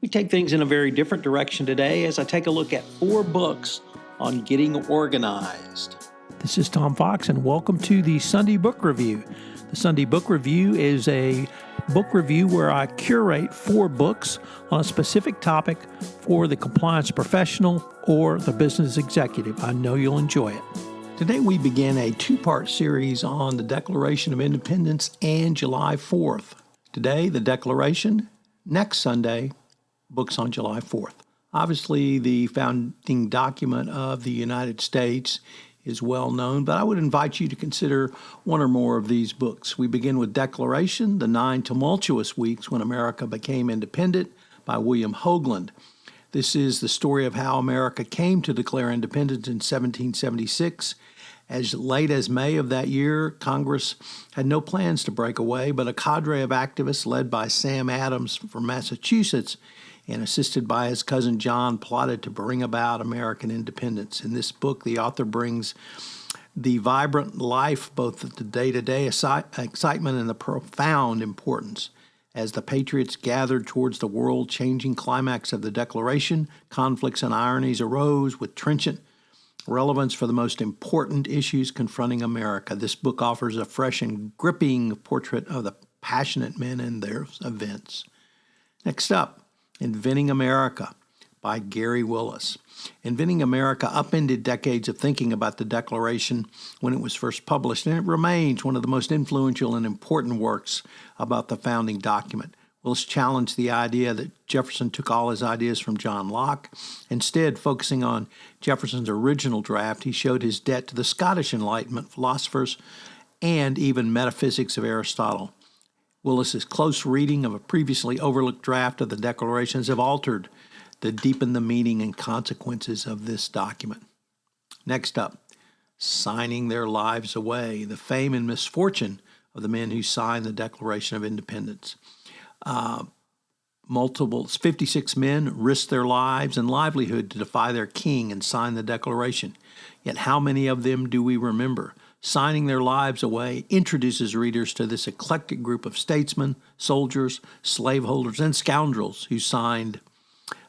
We take things in a very different direction today as I take a look at 4 books on getting organized. This is Tom Fox, and welcome to the Sunday Book Review. The Sunday Book Review is a book review where I curate 4 books on a specific topic for the compliance professional or the business executive. I know you'll enjoy it. Today we begin a 2-part series on the Declaration of Independence and July 4th. Today, the Declaration. Next Sunday, books on July 4th. Obviously, the founding document of the United States is well known, but I would invite you to consider one or more of these books. We begin with Declaration, the 9 Tumultuous Weeks When America Became Independent by William Hogeland. This is the story of how America came to declare independence in 1776. As late as May of that year, Congress had no plans to break away, but a cadre of activists led by Sam Adams from Massachusetts and assisted by his cousin John plotted to bring about American independence. In this book, the author brings the vibrant life, both the day-to-day excitement and the profound importance. As the patriots gathered towards the world-changing climax of the Declaration, conflicts and ironies arose with trenchant relevance for the most important issues confronting America. This book offers a fresh and gripping portrait of the passionate men and their events. Next up, Inventing America by Garry Willis. Inventing America upended decades of thinking about the Declaration when it was first published, and it remains one of the most influential and important works about the founding document. Willis challenged the idea that Jefferson took all his ideas from John Locke. Instead, focusing on Jefferson's original draft, he showed his debt to the Scottish Enlightenment philosophers and even metaphysics of Aristotle. Willis's close reading of a previously overlooked draft of the Declarations have altered to deepen the meaning and consequences of this document. Next up, Signing Their Lives Away, the fame and misfortune of the men who signed the Declaration of Independence. 56 men risked their lives and livelihood to defy their king and sign the Declaration. Yet how many of them do we remember? Signing Their Lives Away introduces readers to this eclectic group of statesmen, soldiers, slaveholders, and scoundrels who signed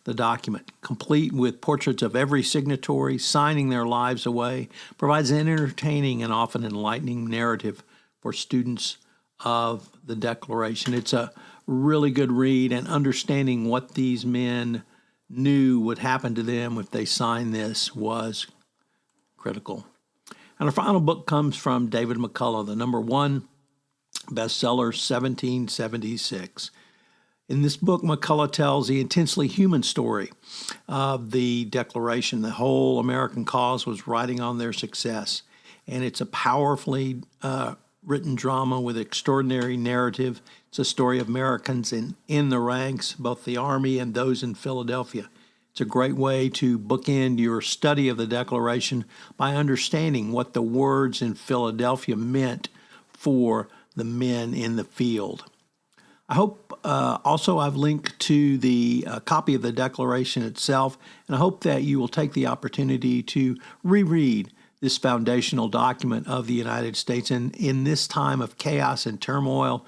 the document. Complete with portraits of every signatory, Signing Their Lives Away provides an entertaining and often enlightening narrative for students of the Declaration. It's a really good read, and understanding what these men knew would happen to them if they signed this was critical. And our final book comes from David McCullough, the #1 bestseller, 1776. In this book, McCullough tells the intensely human story of the Declaration. The whole American cause was riding on their success, and it's a powerfully written drama with extraordinary narrative. It's a story of Americans in the ranks, both the Army and those in Philadelphia. It's a great way to bookend your study of the Declaration by understanding what the words in Philadelphia meant for the men in the field. I hope also I've linked to the copy of the Declaration itself, and I hope that you will take the opportunity to reread this foundational document of the United States. And in this time of chaos and turmoil,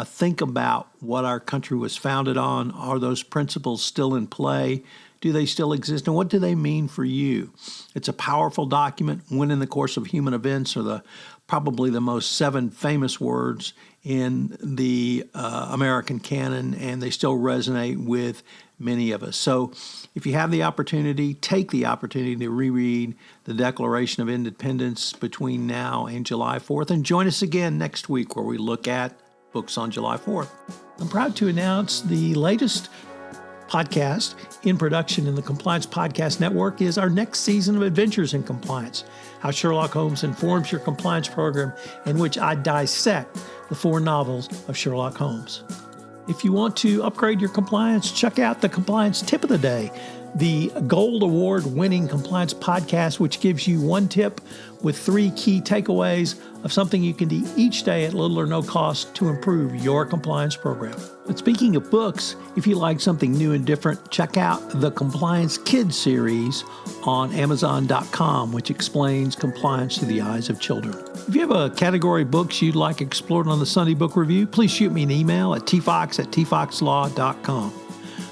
think about what our country was founded on. Are those principles still in play? Do they still exist? And what do they mean for you? It's a powerful document. When in the course of human events are probably the most 7 famous words in the American canon, and they still resonate with many of us. So if you have the opportunity, take the opportunity to reread the Declaration of Independence between now and July 4th, and join us again next week where we look at books on July 4th. I'm proud to announce the latest podcast in production in the Compliance Podcast Network is our next season of Adventures in Compliance, how Sherlock Holmes informs your compliance program, in which I dissect the 4 novels of Sherlock Holmes. If you want to upgrade your compliance, check out the Compliance Tip of the Day, the Gold Award-winning compliance podcast, which gives you 1 tip with 3 key takeaways of something you can do each day at little or no cost to improve your compliance program. But speaking of books, if you like something new and different, check out the Compliance Kids series on Amazon.com, which explains compliance through the eyes of children. If you have a category of books you'd like explored on the Sunday Book Review, please shoot me an email at tfox@tfoxlaw.com.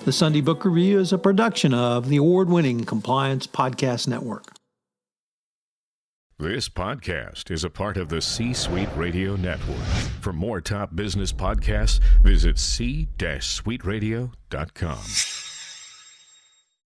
The Sunday Book Review is a production of the award-winning Compliance Podcast Network. This podcast is a part of the C-Suite Radio Network. For more top business podcasts, visit c-suiteradio.com.